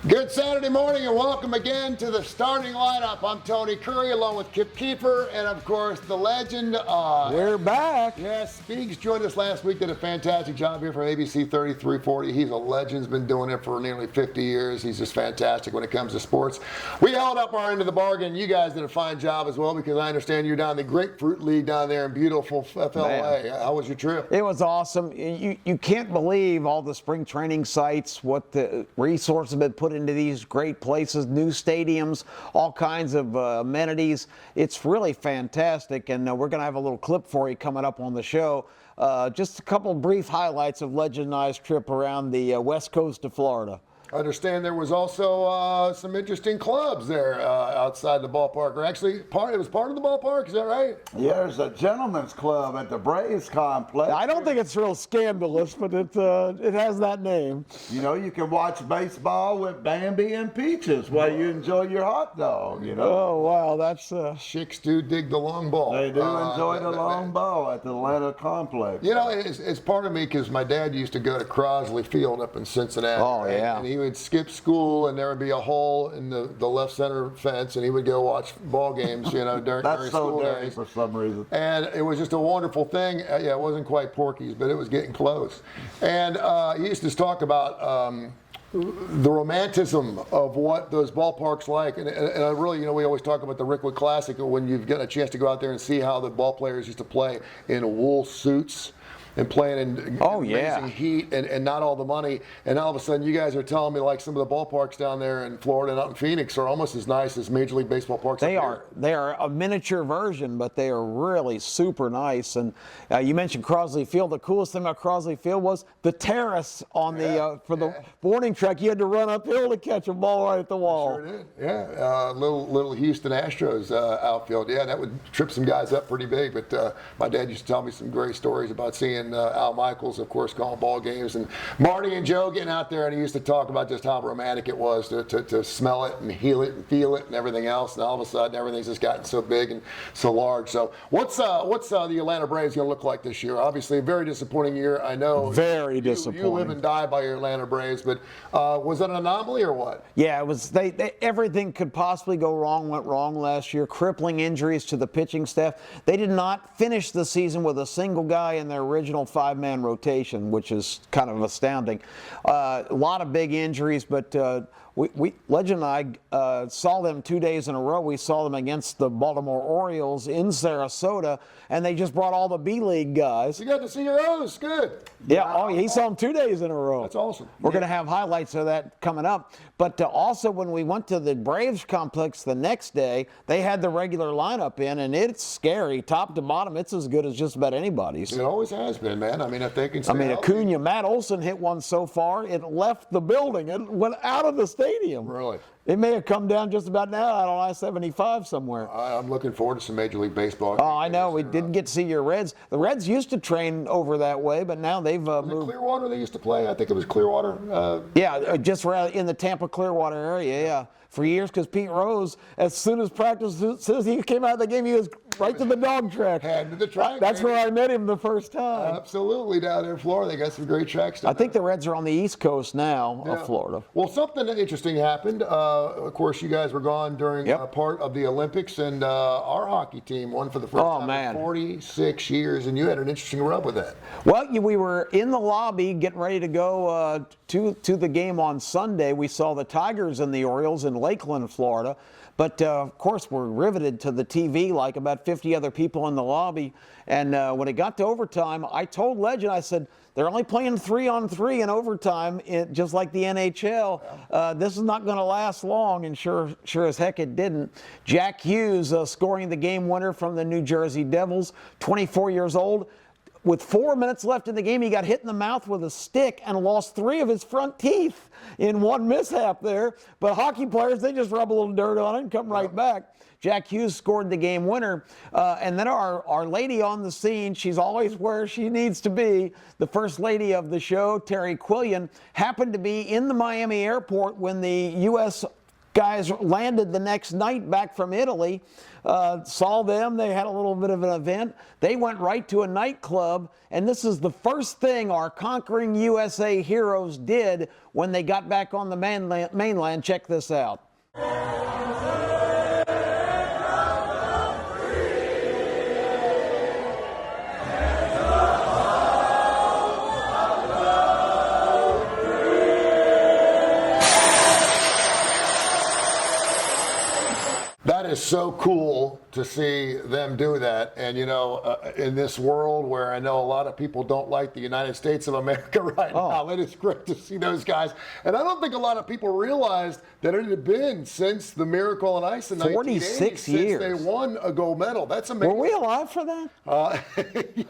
Good Saturday morning and welcome again to the starting lineup. I'm Tony Curry along with Kiefer and of course the legend. We're back. Yes, Speaks joined us last week, did a fantastic job here for ABC 3340. He's a legend, he's been doing it for nearly 50 years. He's just fantastic when it comes to sports. We held up our end of the bargain. You guys did a fine job as well because I understand you're down in the Grapefruit League down there in beautiful FLA. How was your trip? It was awesome. You can't believe all the spring training sites, what the resources have been put into these great places, new stadiums, all kinds of amenities. It's really fantastic, and we're going to have a little clip for you coming up on the show. Just a couple brief highlights of Legend and I's trip around the west coast of Florida. I understand there was also some interesting clubs there outside the ballpark, or actually it was part of the ballpark, is that right? Yeah, there's a gentleman's club at the Braves complex. I don't think it's real scandalous, but it has that name. You know, you can watch baseball with Bambi and Peaches while you enjoy your hot dog, you know. Oh, wow, that's... Chicks do dig the long ball. They do enjoy the long ball at the Atlanta complex. You know, it's part of me because my dad used to go to Crosley Field up in Cincinnati. Oh, right? yeah. And he would skip school and there would be a hole in the left center fence and he would go watch ball games, you know, during That's school so dirty days. for some reason. And it was just a wonderful thing. Yeah, it wasn't quite Porky's, but it was getting close. And he used to talk about the romanticism of what those ballparks like. And I really, you know, we always talk about the Rickwood Classic when you've got a chance to go out there and see how the ball players used to play in wool suits and playing in amazing heat and not all the money. And all of a sudden, you guys are telling me like some of the ballparks down there in Florida and out in Phoenix are almost as nice as Major League Baseball parks. They are a miniature version, but they are really super nice. And you mentioned Crosley Field. The coolest thing about Crosley Field was the terrace on the boarding track. You had to run uphill to catch a ball right at the wall. Sure did. Yeah, little Houston Astros outfield. Yeah, that would trip some guys up pretty big. But my dad used to tell me some great stories about seeing Al Michaels, of course, calling ball games, and Marty and Joe getting out there, and he used to talk about just how romantic it was to smell it and heal it and feel it and everything else. And all of a sudden, everything's just gotten so big and so large. So what's the Atlanta Braves going to look like this year? Obviously, a very disappointing year. I know. Very disappointing. You live and die by your Atlanta Braves, but was it an anomaly or what? Yeah, it was. Everything could possibly go wrong went wrong last year. Crippling injuries to the pitching staff. They did not finish the season with a single guy in their original five-man rotation, which is kind of astounding. A lot of big injuries, but Legend and I saw them 2 days in a row. We saw them against the Baltimore Orioles in Sarasota, and they just brought all the B-League guys. You got to see your O's. Good. Yeah, he saw them 2 days in a row. That's awesome. We're going to have highlights of that coming up. But also when we went to the Braves complex the next day, they had the regular lineup in, and it's scary. Top to bottom, it's as good as just about anybody's. It always has been, man. I mean, if they can stay healthy. Acuna, Matt Olson hit one so far, it left the building. It went out of the stadium. Really? It may have come down just about now out on I-75 somewhere. I'm looking forward to some Major League Baseball. Oh, I know. We didn't get to see your Reds. The Reds used to train over that way, but now they've moved. Clearwater they used to play? I think it was Clearwater. Yeah, just right in the Tampa Clearwater area, yeah. For years, because Pete Rose, as soon as he came out of the game, he was right to the dog track. Head to the track. That's where I met him the first time. Absolutely, down there in Florida. They got some great tracks. I think the Reds are on the East Coast now of Florida. Well, something interesting happened. Of course, you guys were gone during part of the Olympics, and our hockey team won for the first time in 46 years, and you had an interesting rub with that. Well, we were in the lobby getting ready to go to the game on Sunday. We saw the Tigers and the Orioles in Lakeland, Florida. But, of course, we're riveted to the TV like about 50 other people in the lobby. And when it got to overtime, I told Legend, I said, they're only playing 3-on-3 in overtime, just like the NHL. This is not going to last long, and sure as heck it didn't. Jack Hughes scoring the game winner from the New Jersey Devils, 24 years old. With 4 minutes left in the game, he got hit in the mouth with a stick and lost 3 of his front teeth in one mishap there. But hockey players, they just rub a little dirt on it and come right back. Jack Hughes scored the game winner. And then our lady on the scene, she's always where she needs to be. The first lady of the show, Terry Quillian, happened to be in the Miami airport when the U.S. guys landed the next night back from Italy. Saw them. They had a little bit of an event. They went right to a nightclub, and this is the first thing our conquering USA heroes did when they got back on the mainland. Check this out. That is so cool to see them do that. And, you know, in this world where I know a lot of people don't like the United States of America right now, it is great to see those guys. And I don't think a lot of people realized that it had been since the Miracle on Ice in 46 years since they won a gold medal. That's amazing. Were we alive for that?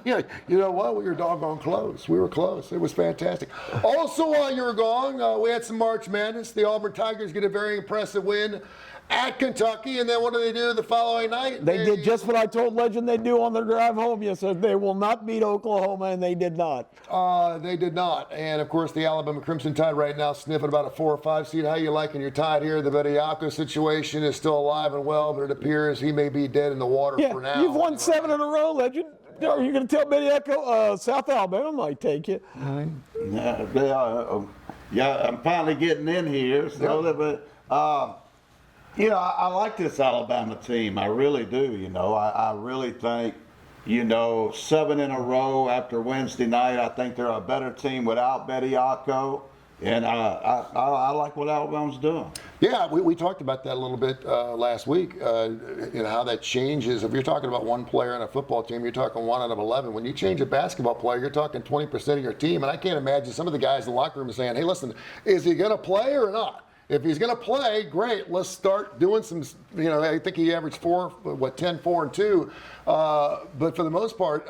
Yeah, you know what? We were doggone close. We were close. It was fantastic. Also, while you were gone, we had some March Madness. The Auburn Tigers get a very impressive win at Kentucky, and then what do they do the following night? They did just what I told Legend they'd do on their drive home yesterday. They will not beat Oklahoma, and they did not. They did not. And, of course, the Alabama Crimson Tide right now sniffing about a 4 or 5 seed. How you liking your Tide here? The Bediako situation is still alive and well, but it appears he may be dead in the water for now. You've won 7 in a row, Legend. Are you going to tell Bediako South Alabama might take you? Yeah, I'm finally getting in here. So, you know, I like this Alabama team. I really do. You know, I really think, you know, 7 in a row after Wednesday night. I think they're a better team without Bediako. And I like what Alabama's doing. Yeah, we talked about that a little bit last week, you know, how that changes. If you're talking about one player in a football team, you're talking 1 out of 11. When you change a basketball player, you're talking 20% of your team. And I can't imagine some of the guys in the locker room saying, hey, listen, is he going to play or not? If he's going to play, great. Let's start doing some, you know, I think he averaged 10, 4, and 2. But for the most part,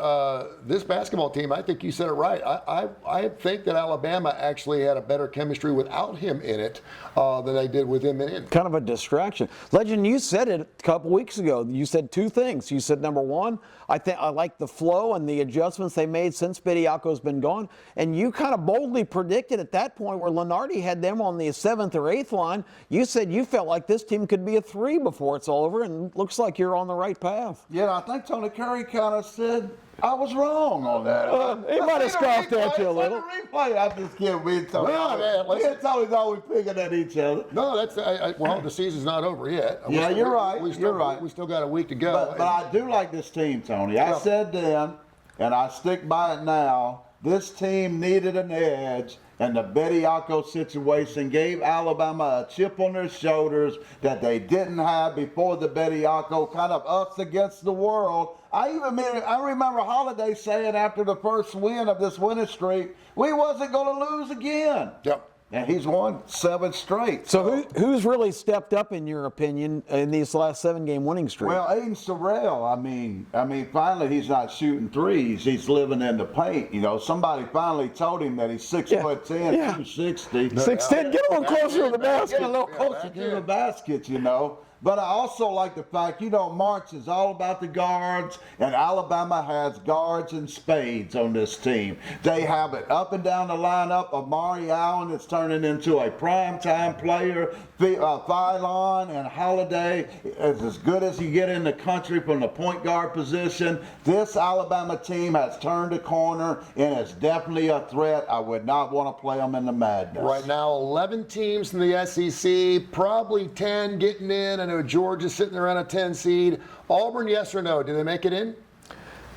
this basketball team, I think you said it right. I think that Alabama actually had a better chemistry without him in it than they did with him in it. Kind of a distraction. Legend, you said it a couple weeks ago. You said 2 things. You said, number 1, I like the flow and the adjustments they made since Bediako's been gone. And you kind of boldly predicted at that point where Lenardi had them on the 7th or 8th line. You said you felt like this team could be a 3 before it's all over, and looks like you're on the right path. Yeah, I think Tony Curry kind of said I was wrong on that. He might have scoffed at you a little. Replay. I'm just kidding. Me and Tony. No, man, Me and Tony's always picking at each other. No, that's well, the season's not over yet. Yeah, you're right. You're right. We still got a week to go. But I do like this team, Tony. I said then, and I stick by it now. This team needed an edge, and the Bediako situation gave Alabama a chip on their shoulders that they didn't have before the Bediako, kind of us against the world. I remember Holiday saying after the first win of this winning streak, we wasn't going to lose again. Yep. And he's won 7 straight. So who's really stepped up, in your opinion, in these last 7-game winning streak? Well, Aiden Sorrell, I mean, finally he's not shooting threes. He's living in the paint. You know, somebody finally told him that he's 6'10", 260. 6'10", get a little closer to the basket. Get a little closer to the basket, you know. But I also like the fact, you know, March is all about the guards, and Alabama has guards and spades on this team. They have it up and down the lineup. Amari Allen is turning into a primetime player. Phylon and Holiday is as good as you get in the country from the point guard position. This Alabama team has turned a corner and is definitely a threat. I would not want to play them in the madness. Right now, 11 teams in the SEC, probably 10 getting in. I know Georgia's sitting around a 10 seed. Auburn, yes or no? Do they make it in?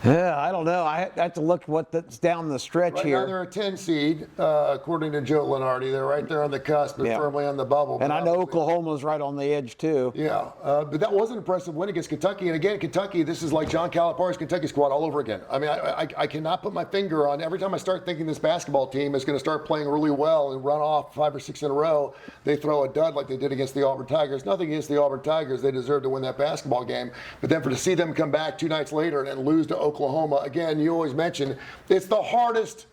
Yeah, I don't know. I have to look what's down the stretch Right here. now they're a 10 seed, according to Joe Lenardi. They're right there on the cusp, but firmly on the bubble. And I know Oklahoma's right on the edge, too. Yeah, but that was an impressive win against Kentucky. And again, Kentucky, this is like John Calipari's Kentucky squad all over again. I mean, I cannot put my finger on, every time I start thinking this basketball team is going to start playing really well and run off 5 or 6 in a row, they throw a dud like they did against the Auburn Tigers. Nothing against the Auburn Tigers. They deserve to win that basketball game. But then to see them come back 2 nights later and lose to Oklahoma, again, you always mention it's the hardest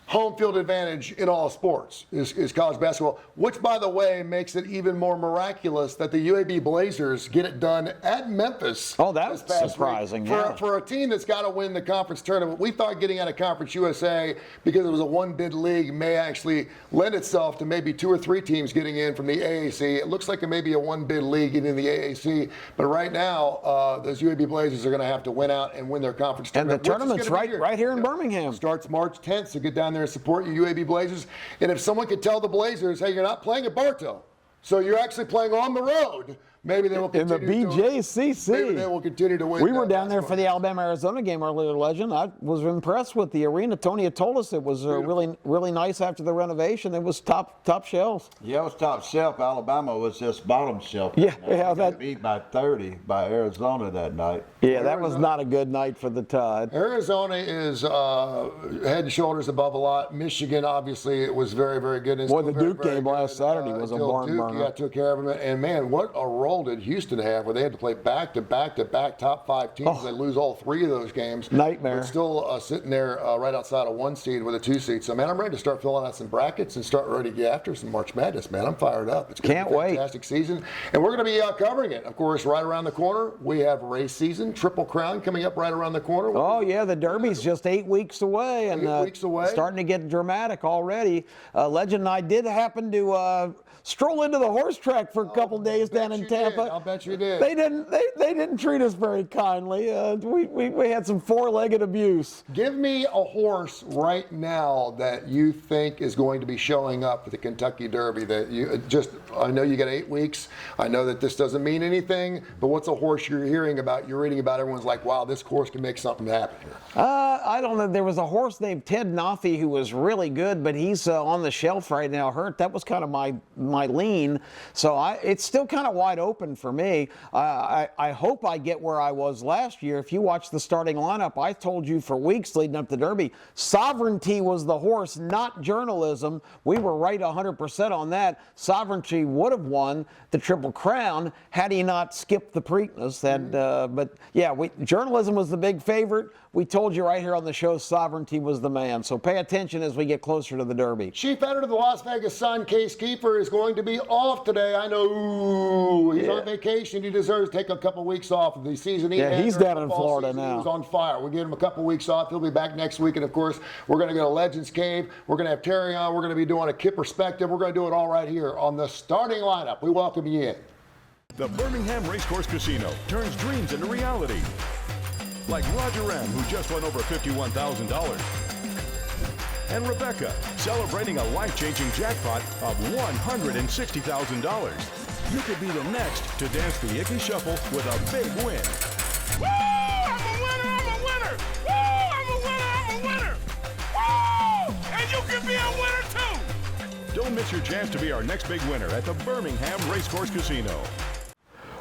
home field advantage in all sports is college basketball, which, by the way, makes it even more miraculous that the UAB Blazers get it done at Memphis. Oh, that's this past surprising, week. yeah. For a team that's got to win the conference tournament, we thought getting out of Conference USA, because it was a one-bid league, may actually lend itself to maybe 2 or 3 teams getting in from the AAC. It looks like it may be a one-bid league getting in the AAC, but right now, those UAB Blazers are going to have to win out and win their conference And the tournament. tournament's right here in Birmingham. Starts March 10th, so get down there and support your UAB Blazers. And if someone could tell the Blazers, hey, you're not playing at Bartow, so you're actually playing on the road, maybe they will In the continue BJCC. maybe they will continue to win. We were down there for the Alabama-Arizona game earlier, Legend. I was impressed with the arena. Tony had told us it was really nice after the renovation. It was top shelf. Yeah, it was top shelf. Alabama was just bottom shelf. Yeah, They that. got beat by 30 by Arizona that night. Yeah, that was not a good night for the Tide. Arizona is head and shoulders above a lot. Michigan, obviously, it was very, very good. Boy, the Duke game last Saturday was a until barn Duke, burner. yeah, took care of them. And man, what a role did Houston have, where they had to play back-to-back top 5 teams. They lose all 3 of those games. Nightmare. But still sitting there right outside of 1 seed with a 2 seed. So man, I'm ready to start filling out some brackets and start ready to get after some March Madness. Man, I'm fired up. It's going to be a fantastic season, and we're going to be covering it. Of course, right around the corner, we have race season, Triple Crown coming up right around the corner. Oh, yeah, the Derby's just 8 weeks away. And 8 weeks away. Starting to get dramatic already. Legend and I did happen to stroll into the horse track for a couple days down in Tampa. I'll bet you did. They didn't treat us very kindly. We had some 4-legged abuse. Give me a horse right now that you think is going to be showing up for the Kentucky Derby. That you I know you got 8 weeks. I know that this doesn't mean anything, but what's a horse you're hearing about, you're reading about, everyone's like, wow, this horse can make something happen here? I don't know. There was a horse named Ted Noffey who was really good, but he's on the shelf right now, hurt. That was kind of my lean. So it's still kind of wide open for me. I hope I get where I was last year. If you watch the starting lineup, I told you for weeks leading up to Derby, Sovereignty was the horse, not journalism. We were right 100% on that. Sovereignty would have won the Triple Crown had he not skipped the Preakness. But yeah, journalism was the big favorite. We told you right here on the show, Sovereignty was the man. So pay attention as we get closer to the Derby. Chief editor of the Las Vegas Sun, Case Kiefer, is going to be off today. I know he's on vacation. He deserves to take a couple weeks off of the season. He's down in Florida now. He was on fire. We'll give him a couple weeks off. He'll be back next week. And of course, we're going to go to Legends Cave. We're going to have Terry on. We're going to be doing a Kip perspective. We're going to do it all right here on the starting lineup. We welcome you in. The Birmingham Racecourse Casino turns dreams into reality. Like Roger M., who just won over $51,000. And Rebecca, celebrating a life-changing jackpot of $160,000. You could be the next to dance the Icky Shuffle with a big win. Woo! I'm a winner! I'm a winner! Woo! I'm a winner! I'm a winner! Woo! And you can be a winner too! Don't miss your chance to be our next big winner at the Birmingham Racecourse Casino.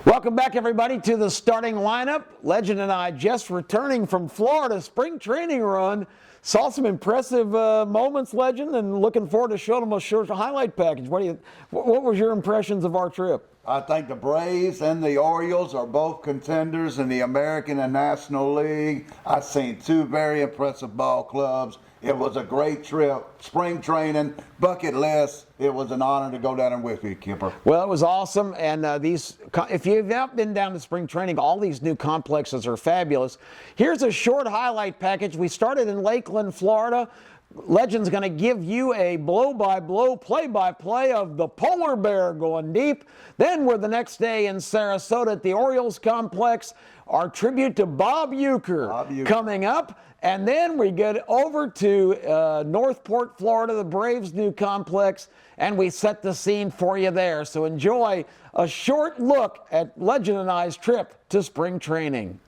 Welcome back, everybody, to the starting lineup. Legend and I just returning from Florida spring training run. Saw some impressive moments, Legend, and looking forward to showing them a short highlight package. What was your impressions of our trip? I think the Braves and the Orioles are both contenders in the American and National League. I've seen 2 very impressive ball clubs. It was a great trip. Spring training, bucket list. It was an honor to go down and with you, Kiefer. Well, it was awesome. And if you've not been down to spring training, all these new complexes are fabulous. Here's a short highlight package. We started in Lakeland, Florida. Legend's going to give you a blow-by-blow, play-by-play of the polar bear going deep. Then we're the next day in Sarasota at the Orioles complex. Our tribute to Bob Uecker coming up. And then we get over to Northport, Florida, the Braves' new complex, and we set the scene for you there. So enjoy a short look at Legend and I's trip to spring training.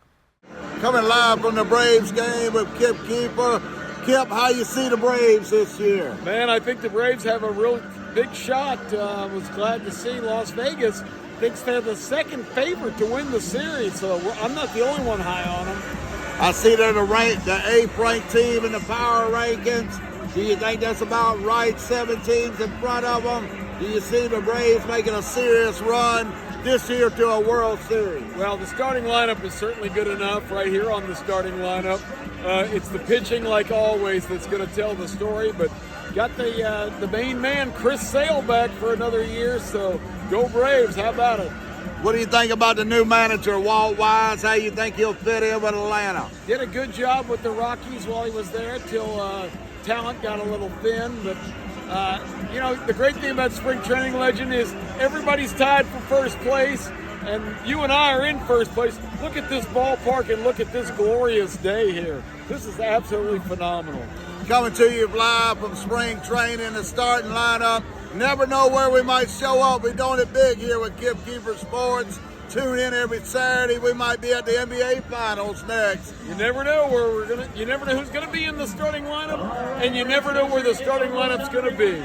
Coming live from the Braves game with Kip Kiefer. Kip, how you see the Braves this year? Man, I think the Braves have a real big shot. Was glad to see Las Vegas thinks they're the second favorite to win the series, so I'm not the only one high on them. I see they're the 8th ranked team in the power rankings. Do you think that's about right? 7 teams in front of them. Do you see the Braves making a serious run this year to a World Series? Well, the starting lineup is certainly good enough right here on the starting lineup. It's the pitching, like always, that's going to tell the story. But got the main man, Chris Sale, back for another year. So go Braves! How about it? What do you think about the new manager, Walt Wise? How you think he'll fit in with Atlanta? Did a good job with the Rockies while he was there till talent got a little thin. But, the great thing about spring training, Legend, is everybody's tied for first place, and you and I are in first place. Look at this ballpark and look at this glorious day here. This is absolutely phenomenal. Coming to you live from spring training, the starting lineup. Never know where we might show up. We're doing it big here with Kiefer Sports. Tune in every Saturday. We might be at the NBA Finals next. You never know you never know who's gonna be in the starting lineup, and you never know where the starting lineup's gonna be.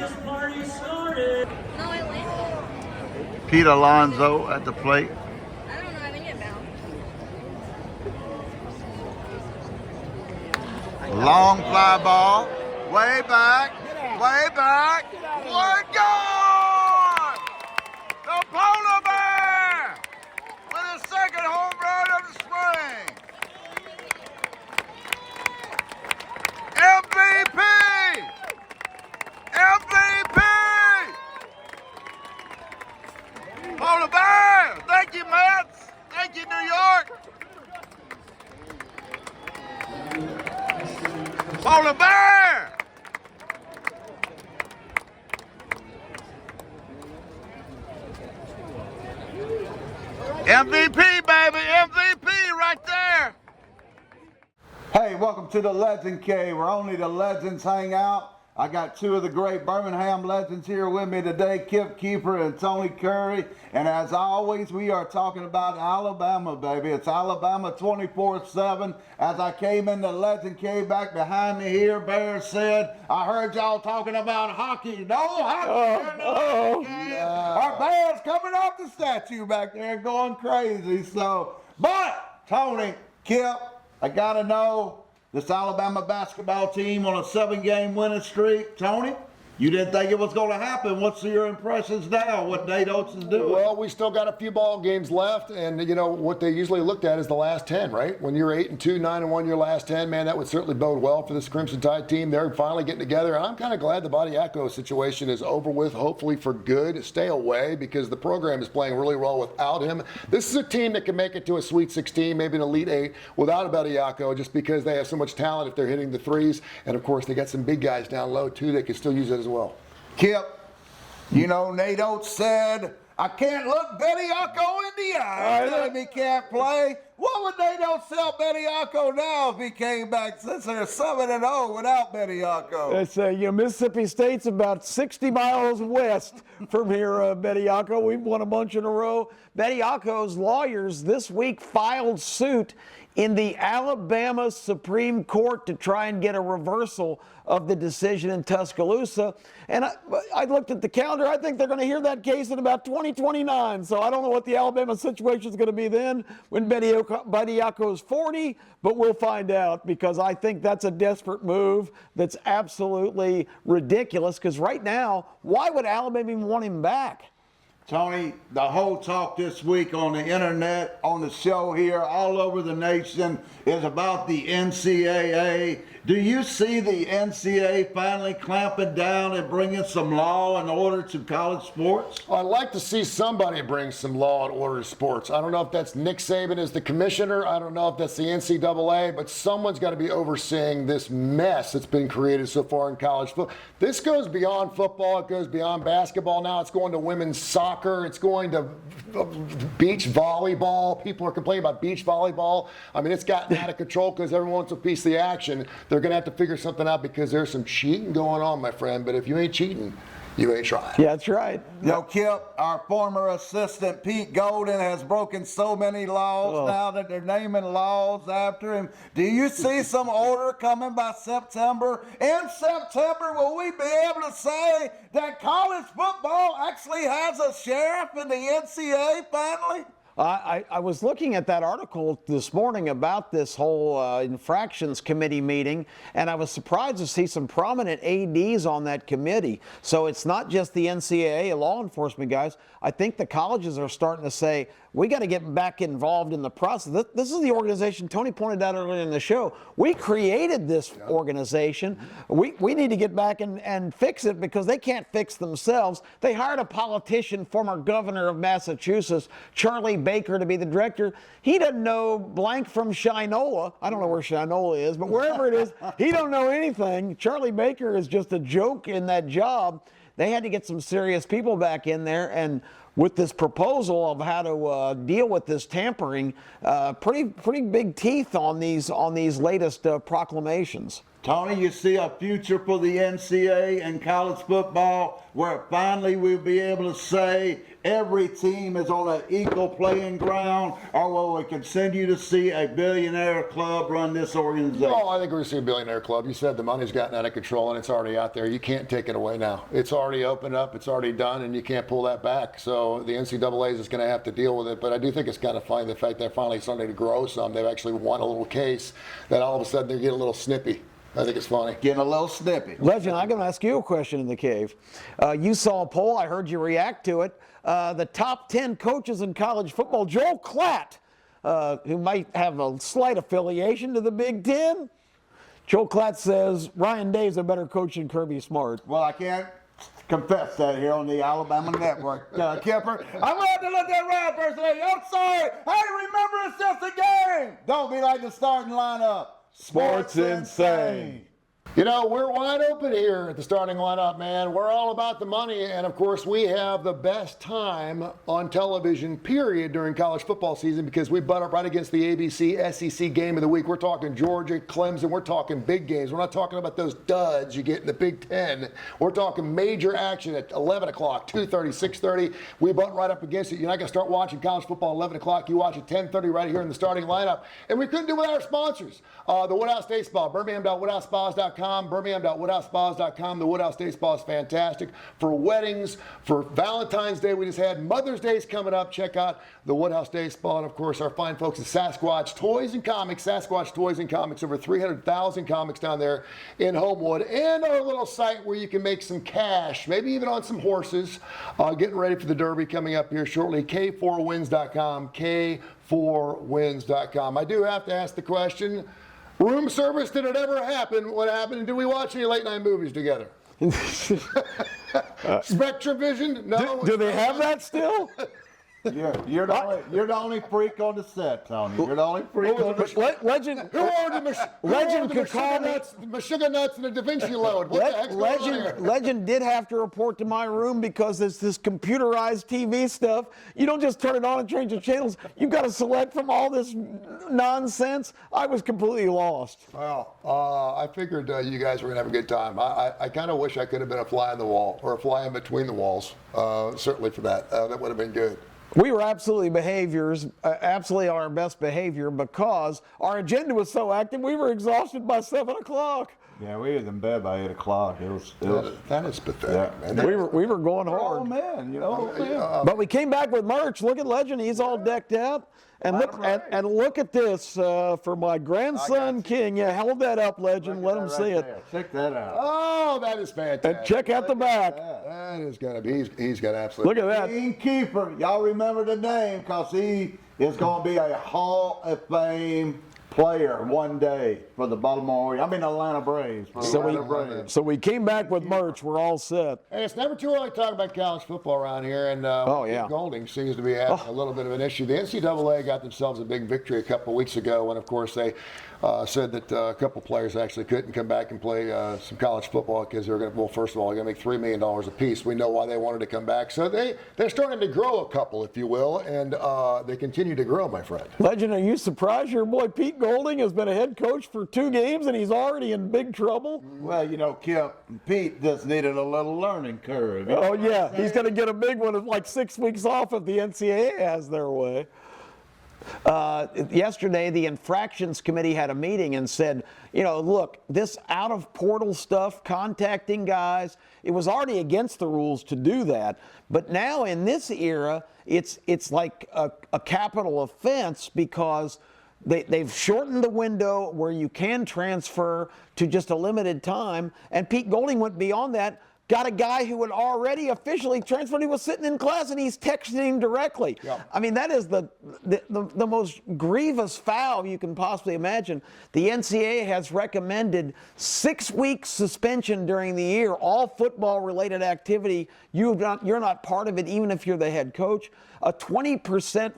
Pete Alonso at the plate. I don't know how to get bound. Long fly ball. Way back. Way back. One gone! The Polar Bear with his second home run of the spring. MVP! MVP! Polar Bear! Thank you, Mets! Thank you, New York! Polar Bear! MVP, baby, MVP right there. Hey, welcome to the Legend Cave, where only the legends hang out. I got two of the great Birmingham legends here with me today, Kiefer and Tony Curry. And as always, we are talking about Alabama, baby. It's Alabama 24/7. As I came in the Legend Cave back behind me here, Bear said, I heard y'all talking about hockey. No hockey. Our Bear's coming off the statue back there going crazy. So, but, Tony, Kip, I got to know, this Alabama basketball team on a 7-game winning streak. Tony, you didn't think it was going to happen. What's your impressions now? What Nate Oates is doing? Well, we still got a few ball games left, and what they usually looked at is the last 10, right? When you're 8-2, 9-1, your last 10, man, that would certainly bode well for this Crimson Tide team. They're finally getting together. I'm kind of glad the Bodiaco situation is over with, hopefully for good. Stay away, because the program is playing really well without him. This is a team that can make it to a Sweet 16, maybe an Elite 8 without a Bodiaco, just because they have so much talent if they're hitting the threes. And of course, they got some big guys down low too that can still use it as well. Kip, Nate Oates said, I can't look Bediako in the eye. Telling me can't play. What would Nate Oates tell Bediako now if he came back, since they're 7-0 without Bediako? They say, Mississippi State's about 60 miles west from here, Bediako. We've won a bunch in a row. Bediako's lawyers this week filed suit in the Alabama Supreme Court to try and get a reversal of the decision in Tuscaloosa. And I looked at the calendar. I think they're going to hear that case in about 2029. So I don't know what the Alabama situation is going to be then when Bediako's 40, but we'll find out, because I think that's a desperate move that's absolutely ridiculous, because right now, why would Alabama even want him back? Tony, the whole talk this week on the internet, on the show here, all over the nation, is about the NCAA. Do you see the NCAA finally clamping down and bringing some law and order to college sports? I'd like to see somebody bring some law and order to sports. I don't know if that's Nick Saban as the commissioner. I don't know if that's the NCAA, but someone's got to be overseeing this mess that's been created so far in college football. This goes beyond football. It goes beyond basketball now. It's going to women's soccer. It's going to beach volleyball. People are complaining about beach volleyball. I mean, it's gotten out of control because everyone wants a piece of the action. They're going to have to figure something out, because there's some cheating going on, my friend. But if you ain't cheating, you ain't trying. Yeah, that's right. Kip, our former assistant Pete Golden has broken so many laws now that they're naming laws after him. Do you see some order coming by September? In September, will we be able to say that college football actually has a sheriff in the NCAA finally? I was looking at that article this morning about this whole infractions committee meeting, and I was surprised to see some prominent ADs on that committee. So it's not just the NCAA law enforcement guys. I think the colleges are starting to say, we got to get back involved in the process. This is the organization Tony pointed out earlier in the show. We created this organization. We need to get back and fix it because they can't fix themselves. They hired a politician, former governor of Massachusetts, Charlie Baker, to be the director. He doesn't know blank from Shinola. I don't know where Shinola is, but wherever it is, he don't know anything. Charlie Baker is just a joke in that job. They had to get some serious people back in there, and with this proposal of how to deal with this tampering, pretty big teeth on these latest proclamations. Tony, you see a future for the NCAA and college football where finally we'll be able to say every team is on an equal playing ground, or will we continue to see a billionaire club run this organization? Oh, I think we're going to see a billionaire club. You said the money's gotten out of control and it's already out there. You can't take it away now. It's already opened up, it's already done, and you can't pull that back. So the NCAA is going to have to deal with it. But I do think it's kind of funny the fact they're finally starting to grow some. They've actually won a little case that all of a sudden they're getting a little snippy. I think it's funny. Getting a little snippy. Legend, I'm going to ask you a question in the cave. You saw a poll. I heard you react to it. The top 10 coaches in college football, Joel Klatt, who might have a slight affiliation to the Big Ten. Joel Klatt says Ryan Day's a better coach than Kirby Smart. Well, I can't confess that here on the Alabama Network, Kiefer. I'm going to let that ride first. I'm sorry. Hey, remember, it's just a game. Don't be like the starting lineup. Sports insane. You know, we're wide open here at the starting lineup, man. We're all about the money, and of course, we have the best time on television, period, during college football season because we butt up right against the ABC SEC game of the week. We're talking Georgia, Clemson. We're talking big games. We're not talking about those duds you get in the Big Ten. We're talking major action at 11 o'clock, 2:30, 6:30. We butt right up against it. You're not going to start watching college football at 11 o'clock. You watch at 10:30 right here in the starting lineup. And we couldn't do without our sponsors. The Woodhouse Day Spa, birmingham.woodhousespas.com. birmingham.woodhousespas.com. The Woodhouse Day Spa is fantastic for weddings, for Valentine's Day we just had. Mother's Day is coming up. Check out the Woodhouse Day Spa. And, of course, our fine folks at Sasquatch Toys and Comics. Sasquatch Toys and Comics, over 300,000 comics down there in Homewood. And our little site where you can make some cash, maybe even on some horses. Getting ready for the Derby coming up here shortly. K4wins.com. K4wins.com. I do have to ask the question, room service, did it ever happen? What happened? And did we watch any late night movies together? Spectravision? No. Do they have that still? You're the only freak on the set, Tony. You're the only freak on the set. Legend. Who ordered the sugar nuts and the Da Vinci load? What the heck's going on here? Legend did have to report to my room because it's this computerized TV stuff. You don't just turn it on and change the channels. You've got to select from all this nonsense. I was completely lost. Well, I figured you guys were going to have a good time. I kind of wish I could have been a fly on the wall or a fly in between the walls, certainly for that. That would have been good. We were absolutely absolutely on our best behavior because our agenda was so active, we were exhausted by 7 o'clock. Yeah, we was in bed by 8 o'clock. It was that is pathetic, man. We were going hard. Oh man, you know. But we came back with merch. Look at Legend; he's all decked out. And look at this for my grandson King. Yeah, hold that up, Legend. Let him see it. Check that out. Oh, that is fantastic. And check out the back. That is gonna be. He's got absolutely. Look at that. King Kiefer. Y'all remember the name because he is going to be a Hall of Fame player one day for the Atlanta Braves. So we came back with merch. We're all set. Hey, it's never too early to talk about college football around here, and Golding seems to be having a little bit of an issue. The NCAA got themselves a big victory a couple of weeks ago, and of course they said that a couple players actually couldn't come back and play some college football because they're going to, well, first of all, they're going to make $3 million a piece. We know why they wanted to come back. So they're starting to grow a couple, if you will, and they continue to grow, my friend. Legend, are you surprised your boy Pete Golding has been a head coach for 2 games and he's already in big trouble? Well, you know, Pete just needed a little learning curve. Oh, yeah. He's going to get a big one of like 6 weeks off if the NCAA has their way. Yesterday, the infractions committee had a meeting and said, look, this out of portal stuff, contacting guys, it was already against the rules to do that. But now in this era, it's like a capital offense because they've shortened the window where you can transfer to just a limited time. And Pete Golding went beyond that. Got a guy who had already officially transferred. He was sitting in class and he's texting him directly. Yep. I mean, that is the most grievous foul you can possibly imagine. The NCAA has recommended 6 weeks suspension during the year, all football-related activity. You're not part of it, even if you're the head coach. A 20%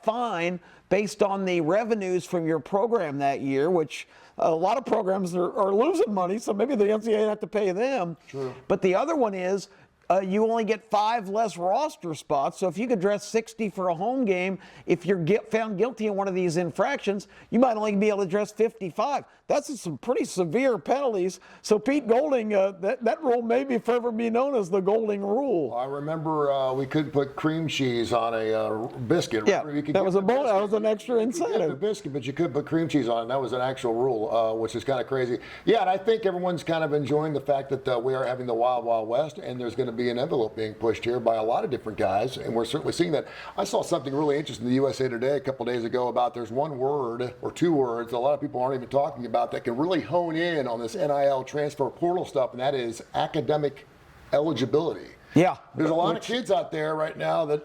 fine based on the revenues from your program that year, which a lot of programs are losing money, so maybe the NCAA have to pay them. True. But the other one is you only get 5 less roster spots. So if you could dress 60 for a home game, if you're found guilty in one of these infractions, you might only be able to dress 55. That's some pretty severe penalties. So Pete Golding, that rule may forever be known as the Golding rule. I remember we couldn't put cream cheese on a biscuit. Yeah, that was an extra incentive. You could the biscuit, but you could put cream cheese on it. That was an actual rule, which is kind of crazy. Yeah, and I think everyone's kind of enjoying the fact that we are having the Wild Wild West, and there's going to be an envelope being pushed here by a lot of different guys, and we're certainly seeing that. I saw something really interesting in the USA Today a couple days ago about there's one word or 2 words a lot of people aren't even talking about that can really hone in on this NIL transfer portal stuff, and that is academic eligibility. Yeah. There's a lot of kids out there right now that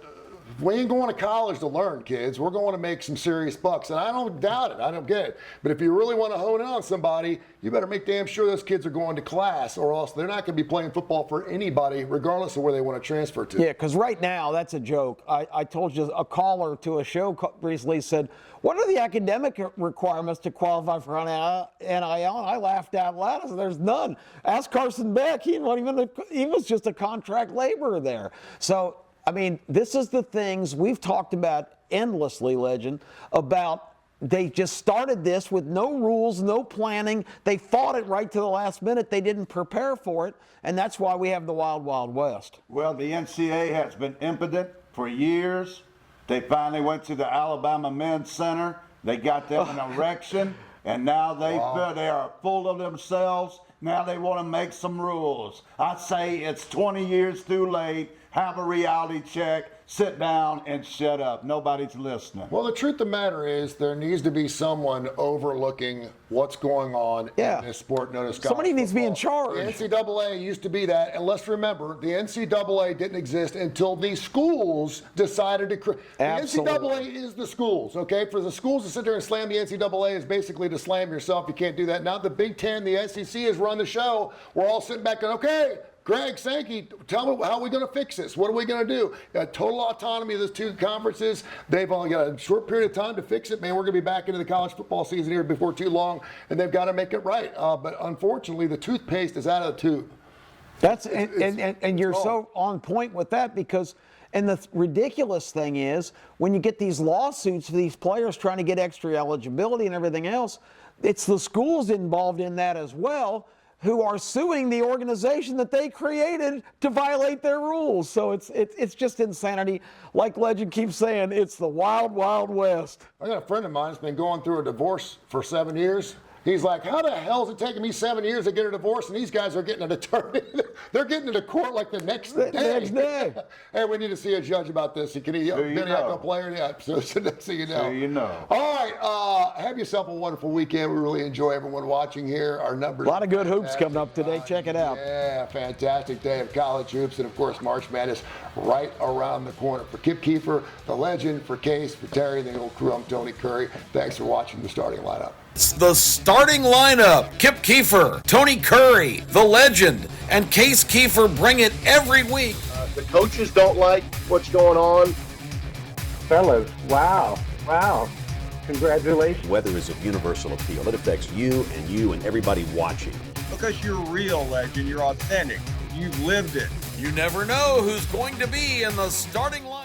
we ain't going to college to learn, kids. We're going to make some serious bucks, and I don't doubt it. I don't get it. But if you really want to hone in on somebody, you better make damn sure those kids are going to class, or else they're not going to be playing football for anybody, regardless of where they want to transfer to. Yeah, because right now, that's a joke. I told you, a caller to a show recently said, what are the academic requirements to qualify for NIL? And I laughed out loud. I said, there's none. Ask Carson Beck. He was just a contract laborer there. So, I mean, this is the things we've talked about endlessly, Legend, about they just started this with no rules, no planning. They fought it right to the last minute. They didn't prepare for it, and that's why we have the Wild Wild West. Well, the NCAA has been impotent for years. They finally went to the Alabama Men's Center. They got them an erection, and now they are full of themselves. Now they want to make some rules. I say it's 20 years too late. Have a reality check, sit down, and shut up. Nobody's listening. Well, the truth of the matter is there needs to be someone overlooking what's going on in this sport known as college Somebody needs to be in football. charge. The NCAA used to be that, and let's remember, the NCAA didn't exist until the schools decided to create. The NCAA is the schools, okay? For the schools to sit there and slam the NCAA is basically to slam yourself. You can't do that. Now the Big Ten, the SEC has run the show. We're all sitting back going, okay, Greg Sankey, tell me, how are we going to fix this? What are we going to do? Total autonomy of those 2 conferences. They've only got a short period of time to fix it. Man, we're going to be back into the college football season here before too long, and they've got to make it right. But unfortunately, the toothpaste is out of the tube. And you're so on point with that because, and the ridiculous thing is, when you get these lawsuits for these players trying to get extra eligibility and everything else, it's the schools involved in that as well, who are suing the organization that they created to violate their rules. So it's just insanity. Like Legend keeps saying, it's the Wild Wild West. I got a friend of mine that's been going through a divorce for 7 years. He's like, how the hell is it taking me 7 years to get a divorce, and these guys are getting an attorney? They're getting into court like the next day. Hey, we need to see a judge about this. Can he been a player? Yeah, so next thing you know. So you know. All right, have yourself a wonderful weekend. We really enjoy everyone watching here. Our numbers. A lot of good hoops coming up today. Check it out. Yeah, fantastic day of college hoops, and of course, March Madness right around the corner. For Kip Kiefer, the Legend, for Case, for Terry, the old crew, I'm Tony Curry. Thanks for watching the starting lineup. The starting lineup. Kip Kiefer, Tony Curry, the Legend, and Case Kiefer bring it every week. The coaches don't like what's going on. Fellas, wow. Congratulations. Weather is of universal appeal. It affects you and everybody watching. Because you're real, Legend. You're authentic. You've lived it. You never know who's going to be in the starting lineup.